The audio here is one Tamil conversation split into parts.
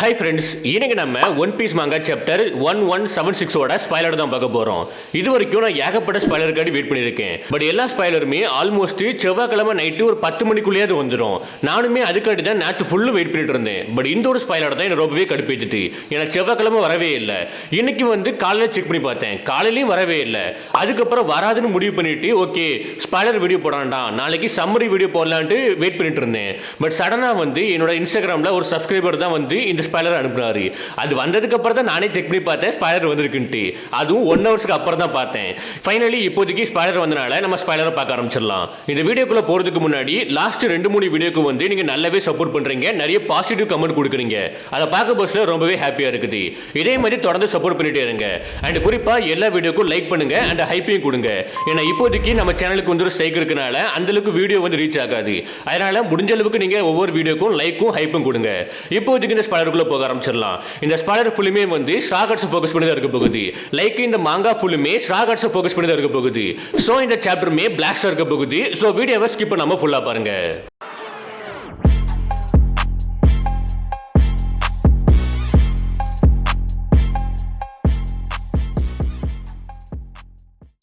ஹாய் ஃப்ரெண்ட்ஸ், இன்னைக்கு நம்ம ஒன் பீஸ் மாங்கா சாப்டர் 1176ஓட ஸ்பாய்லர் தான் பார்க்க போகிறோம். இது வரைக்கும் நான் ஏகப்பட்ட ஸ்பாய்லருக்காடி வெயிட் பண்ணியிருக்கேன். பட் எல்லா ஸ்பாய்லருமே ஆல்மோஸ்ட் செவ்வாய்க்கிழமை நைட்டு ஒரு 10 மணிக்குள்ளேயாவது வந்துடும். நானுமே அதுக்காட்டி தான் நேற்று ஃபுல்லு வெயிட் பண்ணிட்டு இருந்தேன். பட் இந்த ஒரு ஸ்பாய்லர் தான் எனக்கு ரொம்பவே கடுப்பேற்றுட்டு, ஏன்னா செவ்வாய்க்கிழமை வரவே இல்லை. இன்னைக்கு வந்து காலையில் செக் பண்ணி பார்த்தேன், காலையிலையும் வரவே இல்லை. அதுக்கப்புறம் வராதுன்னு முடிவு பண்ணிட்டு ஓகே ஸ்பாய்லர் வீடியோ போடாண்டா, நாளைக்கு சம்மரி வீடியோ போடலான்ட்டு வெயிட் பண்ணிட்டு இருந்தேன். பட் சடனாக வந்து என்னோட இன்ஸ்டாகிராமில் ஒரு சப்ஸ்கிரைபர் தான் வந்து இந்த ஸ்பாய்லர் அனுப்புனாரு. அது வந்ததுக்கு அப்புறம் தான் நானே செக் பண்ணி பார்த்தேன் ஸ்பாய்லர் வந்திருக்குன்ட்டு. அதுவும் 1 ஹவர்ஸ்க்கு அப்புறம் தான் பார்த்தேன். ஃபைனலி இப்போதைக்கு ஸ்பாய்லர் வந்தனால நம்ம ஸ்பாய்லரை பார்க்க ஆரம்பிச்சிடலாம். இந்த வீடியோக்குள்ள போறதுக்கு முன்னாடி லாஸ்ட் 2-3 வீடியோக்கு வந்து நீங்க நல்லாவே சப்போர்ட் பண்றீங்க, நிறைய பாசிட்டிவ் கமெண்ட் கொடுக்குறீங்க. அதை பார்க்க போஸ்ட்ல ரொம்பவே ஹாப்பியா இருக்குது. இதே மாதிரி தொடர்ந்து சப்போர்ட் பண்ணிட்டே இருங்க. அண்ட் குறிப்பா எல்லா வீடியோக்கும் லைக் பண்ணுங்க அண்ட் ஹைப்பையும் கொடுங்க. ஏன்னா இப்போதைக்கு நம்ம சேனலுக்கு வந்து ஒரு ஸ்ட்ரைக் இருக்கனால அந்த அளவுக்கு வீடியோ வந்து ரீச் ஆகாது. அதனால முடிஞ்ச அளவுக்கு நீங்க ஒவ்வொரு வீடியோக்கும் லைக்கும் ஹைப்பும் கொடுங்க. இப்போதைக்கு இந்த ஸ்பாய்லருக்குள்ள போக ஆரம்பிச்சிடலாம். இந்த ஸ்பாய்லர் ஃபுல்லுமே வந்து ஸ்ட்ராகர்ஸ் ஃபோக்கஸ் பண்ணி தான் இருக்க போகுது. லைக் இந்த மாங்கா ஃபுல்லுமே ஸ்ட்ராகர்ஸ் ஃபோக்கஸ் பண்ணி தான் இருக்க போகுது. சோ இந்த சாப்டருமே பிளாஸ்டா இருக்க போகுது. சோ வீடியோவை ஸ்கிப் பண்ணாம ஃபுல்லா பாருங்க.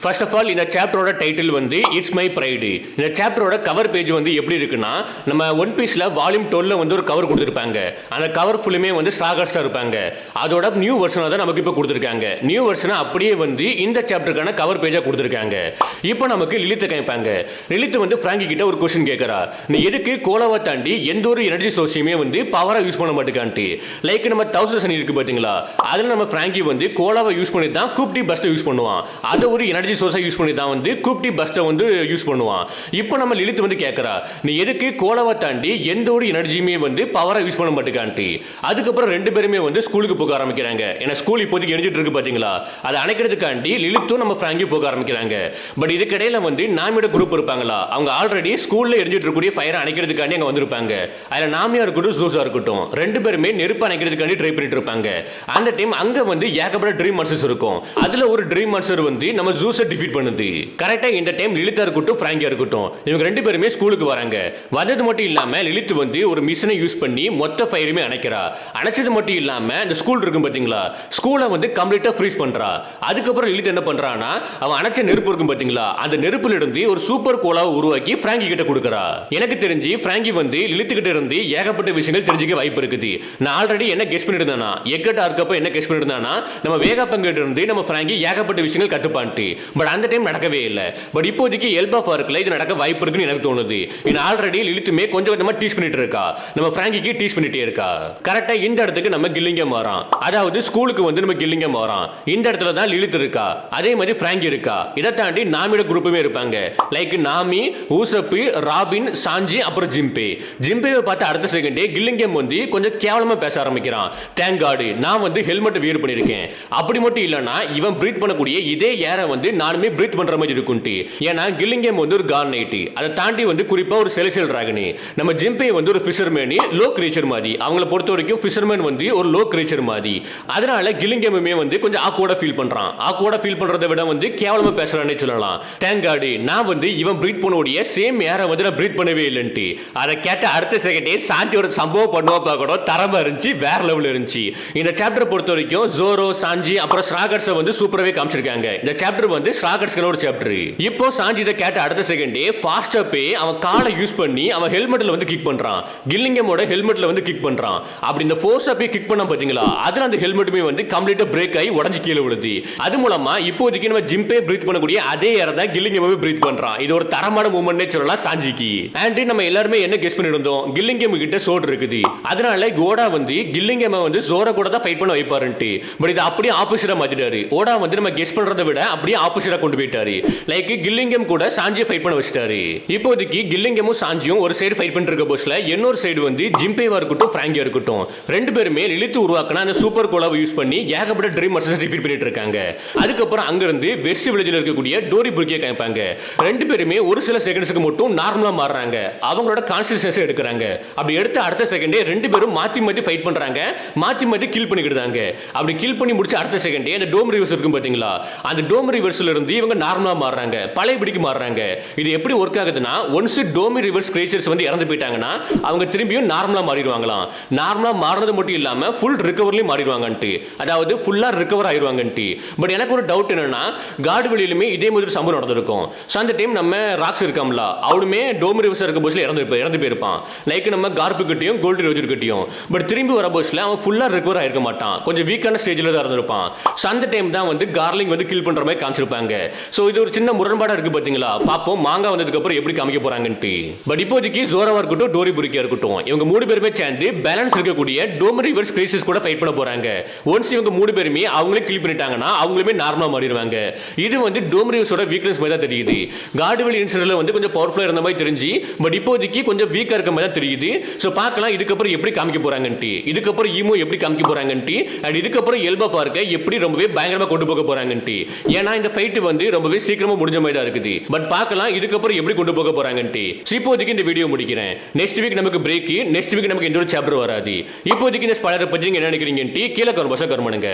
ஃபர்ஸ்ட் ஆஃப் ஆல் இந்த சாப்டரோட டைட்டில் வந்து இட்ஸ் மை ப்ரைடு. இந்த சாப்டரோட கவர் பேஜ் வந்து எப்படி இருக்குன்னா, நம்ம ஒன் பீஸ்ல வால்யூம் 12 வந்து ஒரு கவர் கொடுத்துருப்பாங்க. அந்த கவர் ஃபுல்லுமே வந்து ஸ்ட்ராகர்ஸா இருப்பாங்க. அதோட நியூ வெர்ஷனாக தான் நமக்கு இப்போ கொடுத்துருக்காங்க. நியூ வெர்ஷனை அப்படியே வந்து இந்த சாப்டருக்கான கவர் பேஜாக கொடுத்துருக்காங்க. இப்போ நமக்கு லிலித்தை கேட்பாங்க. லிலித் வந்து ஃப்ராங்கி கிட்ட ஒரு கொஸ்டின் கேட்கறா, நீ எதுக்கு கோலாவை தாண்டி எந்த ஒரு எனர்ஜி சோர்ஸையுமே வந்து பவரா யூஸ் பண்ண மாட்டேங்கான்ட்டு. லைக் நம்ம 1000 சனி இருக்கு பார்த்தீங்களா, அதில் நம்ம ஃப்ராங்கி வந்து கோலாவை யூஸ் பண்ணி தான் கூப்டி பஸ்ட்டை யூஸ் பண்ணுவான். அதை ஒரு எனர்ஜி சோர்ஸை யூஸ் பண்ணி தான் வந்து கூப்டி பஸ்ட்டை வந்து யூஸ் பண்ணுவான். இப்போ நம்ம லிலித் வந்து கேட்கறா, நீ எதுக்கு கோலாவை தாண்டி எந்த ஒரு எனர்ஜியுமே வந்து பவரா யூஸ் பண்ண மாட்டேங்கான்ட்டு. அதுக்கப்புறம் 2 பேருமே வந்து ஸ்கூலுக்கு போக ஆரம்பிக்கிறாங்க. ஏன்னா ஸ்கூல் இப்போதைக்கு எரிஞ்சிட்டு இருக்கு பார்த்தீங்களா, அதை அணைக்கிறதுக்காண்டி லிலித்தும் நம்ம ஃப்ராங்கி போக ஆரம்பிக்கிறாங்க. பட் இதுக்கிடையில வந்து நாமியோட குரூப் இருப்பாங்களா, அவங்க ஆல்ரெடி ஸ்கூல்ல எரிஞ்சிட்டு இருக்கக்கூடிய ஃபயரை அணைக்கிறதுக்காண்டி அங்கே வந்திருப்பாங்க. அதில் நாமியா இருக்கட்டும் ஜூஸா இருக்கட்டும் 2 பேருமே நெருப்பு அணைக்கிறதுக்காண்டி ட்ரை பண்ணிட்டு இருப்பாங்க. அந்த டைம் அங்கே வந்து ஏகப்பட்ட ட்ரீம் மான்ஸ்டர்ஸ் இருக்கும். அதில் ஒரு ட்ரீம் மான்ஸ்டர் வந்து நம்ம ஜூஸை டிஃபீட் பண்ணுது. கரெக்டா இந்த டைம் லிலித்தா இருக்கட்டும் ஃப்ராங்கியா இருக்கட்டும் இவங்க 2 பேருமே ஸ்கூலுக்கு வராங்க. வந்தது மட்டும் இல்லாம லிலித் வந்து ஒரு மிஷனை யூஸ் பண்ணி மொத்த ஃபயருமே அணைக்கிறா. அணைச்சது மட்டும் இல்லாம இந்த ஸ்கூல் இருக்கும் பாத்தீங்களா, ஸ்கூலை வந்து கம்ப்ளீட்டா ஃப்ரீஸ் பண்றா. அதுக்கப்புறம் லிலித் என்ன பண்றானா, அவன் அணைச்ச நெருப்பு இருக்கும் பாத்தீங்களா, அந்த நெருப்புல இருந்து ஒரு சூப்பர் கோலாவை உருவாக்கி ஃப்ராங்கி கிட்ட கொடுக்கறா. எனக்கு தெரிஞ்சு ஃப்ராங்கி வந்து லிலித் கிட்ட இருந்து ஏகப்பட்ட விஷயங்கள் தெரிஞ்சுக்க வாய்ப்பு இருக்குது. நான் ஆல்ரெடி என்ன கெஸ் பண்ணிருந்தேனா, எக்கட்டா இருக்கப்ப என்ன கெஸ் பண்ணிருந்தானா, நம்ம வேகா பங்கிட்ட இருந்து நம்ம ஃப்ராங்கி ஏகப்பட்ட விஷயங்கள் கத்துப்பான்ட்டு. பட் அந்த டைம் நடக்கவே இல்லை. பட் இப்போதைக்கு எல்பா ஃபார்க்ல இது நடக்க வாய்ப்பு இருக்குன்னு எனக்கு தோணுது. ஏன்னா ஆல்ரெடி லிலித்துமே கொஞ்சம் கொஞ்சமா டீஸ் பண்ணிட்டு இருக்கா, நம்ம ஃப்ராங்கிக்கு டீஸ் பண்ணிட்டே இருக்கா. கரெக்டா இந்த இடத்துக்கு நம்ம கில்லிங்கம் வரோம். அதாவது ஸ்கூலுக்கு வந்து நம்ம கில்லிங்கம் வரோம். இந்த இடத்துல தான் லிலித் இருக்கா, அதே மாதிரி ஃப்ராங்கி இருக்கா. இதை தாண்டி நாமியோட குரூப்புமே இருப்பாங்க. லைக் நாமி, ஊசப்பு, ராபின், சாஞ்சி, அப்புறம் ஜிம்பே. ஜிம்பேவை பார்த்து அடுத்த செகண்டே கில்லிங்கம் வந்து கொஞ்சம் கேவலமா பேச ஆரம்பிக்கிறான். தேங்க் காட் நான் வந்து ஹெல்மெட் வியர் பண்ணிருக்கேன். அப்படி மட்டும் இல்லைன்னா இவன் பிரீத் பண்ணக்கூடிய இதே ஏரை வந்து நானுமே பிரீத் பண்ற மாதிரி இருக்கும். ஏன்னா கில்லிங்கம் வந்து ஒரு காட் நைட், அதை தாண்டி வந்து குறிப்பா ஒரு செலசியல் டிராகன். நம்ம ஜிம்பே வந்து ஒரு ஃபிஷர்மேன், லோ கிரீச்சர் மாதிரி. அவங்களை பொறுத்த வரைக்கும் ஃபிஷர்மேன் வந்து ஒரு லோ கிரீச்சர் மாதிரி. அதனால கில்லிங்கமே வந்து கொஞ்சம் ஆக்வர்டா ஃபீல் பண்றான். ஆக்வர்டா ஃபீல் பண்றதை விட வந்து கேவலமா பேசுறானே சொல்லலாம். தேங்க் காட் நான் வந்து இவன் பிரீத் பண்ணக்கூடிய சேம் ஏரை வந்து நான் பிரீத் பண்ணவே இல்லைன்ட்டு. அதை கேட்ட அடுத்த செகண்டே சாஞ்சி ஒரு சம்பவம் பண்ணுவா பார்க்கணும். தரமா இருந்துச்சு, வேற லெவல் இருந்துச்சு. இந்த சாப்டர் பொறுத்த வரைக்கும் ஜோரோ, சாஞ்சி, அப்புறம் ஸ்ட்ராகர்ஸ் வந்து சூப்பராகவே காமிச்சிருக்காங்க. இந்த சாப்டர் வந்து ஸ்ட்ராகர்ஸ்க்கான ஒரு சாப்டர். இப்போ சாஞ்சி இதை கேட்ட அடுத்த செகண்டே ஃபாஸ்டா போய் அவன் காலை யூஸ் பண்ணி அவன் ஹெல்மெட்ல வந்து கிக் பண்றான். கில்லிங்கமோட ஹெல்மெட்ல வந்து கிக் பண்றான். அப்படி இந்த ஃபோர்ஸா போய் கிக் பண்ணா பாத்தீங்களா, அதுல அந்த ஹெல்மெட்டுமே வந்து கம்ப்ளீட்டா பிரேக் ஆகி உடஞ்சி கீழே விழுது. அது மூலமா இப்போதைக்கு நம்ம ஜிம்பே பிரீத் பண்ணக்கூடிய அதே ஏரை தான் கில்லிங்கமே பிரீத் பண்றான். இது ஒரு தரமான மூவ்மெண்ட்னே சொல்லலாம் சாஞ்சிக்கு. அண்ட் நம்ம எல்லாருமே என்ன கெஸ் பண்ணிருந்தோம், கில்லிங்கம் கிட்ட சோடு இருக்குது, அதனால ஓடா வந்து கில்லிங்கம வந்து ஜோரா கூட தான் ஃபைட் பண்ண வைப்பாருன்ட்டு. பட் இது அப்படியே ஆப்போசிட்டா மாத்திட்டாரு. ஓடா வந்து நம்ம கெஸ் பண்றதை விட அப்படியே ஆப்போசிட்டா கொண்டு போயிட்டாரு. லைக் கில்லிங்கம் கூட சாஞ்சியை ஃபைட் பண்ண வச்சிட்டாரு. இப்போதைக்கு கில்லிங்கமும் சாஞ்சியும் ஒரு சைடு ஃபைட் பண்ணிட்டு இருக்க போஸ்ட்ல இன்னொரு சைடு வந்து ஜிம்பேவா இருக்கட்டும் ஃப்ராங்கியா இருக்கட்டும் 2 பேருமே லிலித் உருவாக்கின அந்த சூப்பர் கோலாவை யூஸ் பண்ணி ஏகப்பட்ட ட்ரீம் மான்ஸ்டர்ஸ் டிஃபீட் பண்ணிட்டு இருக்காங்க. அதுக்கப்புறம் அங்க இருந்து வெஸ்ட் வில்லேஜ்ல இருக்கக்கூடிய டோரி புர்கியை காமிப்பாங்க. 2 பேருமே ஒரு சில செகண்ட்ஸ்க்கு மட்டும் நார்மலா மாறுறாங்க. அவங்களோட கான்சியஸ்னஸ் எடுக்கிறாங்க. அப்படி எடுத்த அடுத்த செகண்டே 2 பேரும் மாத்தி மாத்தி ஃபைட் பண்றாங்க, மாத்தி மாத்தி கில் பண்ணிக்கிட்டாங்க. அப்படி கில் பண்ணி முடிச்ச அடுத்த செகண்டே அந்த டோம் ரிவர்ஸ் இருக்கும் பாத்தீங்களா, அந்த டோம் ரிவர்ஸ்ல ரிவர்ஸ்ல இருந்து இவங்க நார்மலா மாறுறாங்க, பழையபடிக்கு மாறுறாங்க. இது எப்படி ஒர்க் ஆகுதுன்னா, ஒன்ஸ் டோமி ரிவர்ஸ் கிரியேச்சர்ஸ் வந்து இறந்து போயிட்டாங்கன்னா அவங்க திரும்பியும் நார்மலா மாறிடுவாங்களாம். நார்மலா மாறினது மட்டும் இல்லாம ஃபுல் ரிகவரிலையும் மாறிடுவாங்கன்ட்டு, அதாவது ஃபுல்லா ரிகவர் ஆயிடுவாங்கன்ட்டு. பட் எனக்கு ஒரு டவுட் என்னன்னா, காட் வெளியிலுமே இதே மாதிரி சம்பவம் நடந்திருக்கும். ஸோ அந்த டைம் நம்ம ராக்ஸ் இருக்காமல அவனுமே டோமி ரிவர்ஸ் இருக்க போஸ்ல இறந்து போயிருப்பான். லைக் நம்ம கார்பு கிட்டையும் கோல்டு ரோஜர் கிட்டையும். பட் திரும்பி வர போஸ்ல அவன் ஃபுல்லா ரிகவர் ஆயிருக்க மாட்டான், கொஞ்சம் வீக்கான ஸ்டேஜ்ல தான் இருந்திருப்பான். ஸோ அந்த டைம் தான் வந்து கார்லிங் வந்து கில் பண்ற மாதிரி காமிச்சிருப்பாங்க. ஸோ இது ஒரு சின்ன முரண்பாடா இருக்கு பாத்தீங்களா? பாப்போம் மாங்கா வந்ததுக்கு அப்புறம் எப்படி காமிக்க போறாங்கன்ட்டு. பட் இப்போதைக்கு ஜோராவா இருக்கட்டும், டோரி புரிக்கியா இருக்கட்டும், இவங்க 3 பேருமே சேர்ந்து பேலன்ஸ் இருக்கக்கூடிய டோமி ரிவர்ஸ் கிரைசிஸ் கூட ஃபைட் பண்ண போறாங்க. ஒன்ஸ் இவங்க 3 பேருமே அவங்களே கில் பண்ணிட்டாங்கன்னா அவங்களுமே நார்மலா மாறிடுவாங்க. இது வந்து டோமி ரிவர்ஸோட வீக்னஸ் மாதிரி தான் தெரியுது. கார்டுவெல் இன்சிடென்ட்ல வந்து கொஞ்சம் பவர்ஃபுல்லா இருந்த மாதிரி தெரிஞ்சு, பட் இப்போதைக்கு கொஞ்சம் வீக்கா இருக்க மாதிரி தான் தெரியுது. ஸோ பார்க்கலாம் இதுக்கப்புறம் எப்படி காமிக்க போறாங்கன்ட்டு, இதுக்கப்புறம் ஈமோ எப்படி காமிக்க போறாங்கன்ட்டு, அண்ட் இதுக்கப்புறம் எல்பா ஃபார்க்க எப்படி ரொம்பவே பயங்கரமா கொண்டு போக போறாங்கன்ட்டு. ஏன்னா இந்த ஃபைட் வந்து ரொம்பவே சீக்கிரமா முடிஞ்ச மாதிரி தான் இருக்குது. பட் பார்க்கலாம் இதுக்கப்புறம் எப்படி கொண்டு போக போறாங்கன்ட்டு. இப்போதைக்கு இந்த வீடியோ முடிக்கிறேன். நெக்ஸ்ட் வீக் நமக்கு பிரேக், நெக்ஸ்ட் வீக் நமக்கு எந்த ஒரு சாப்டர் வராது. இப்போதைக்கு இந்த ஸ்பாய்லரை பத்தி நீங்க என்ன நினைக்கிறீங்கன்ட்டு கீழே கமெண்ட் பாக்ஸ்ல கமெண்ட் பண்ணுங்க.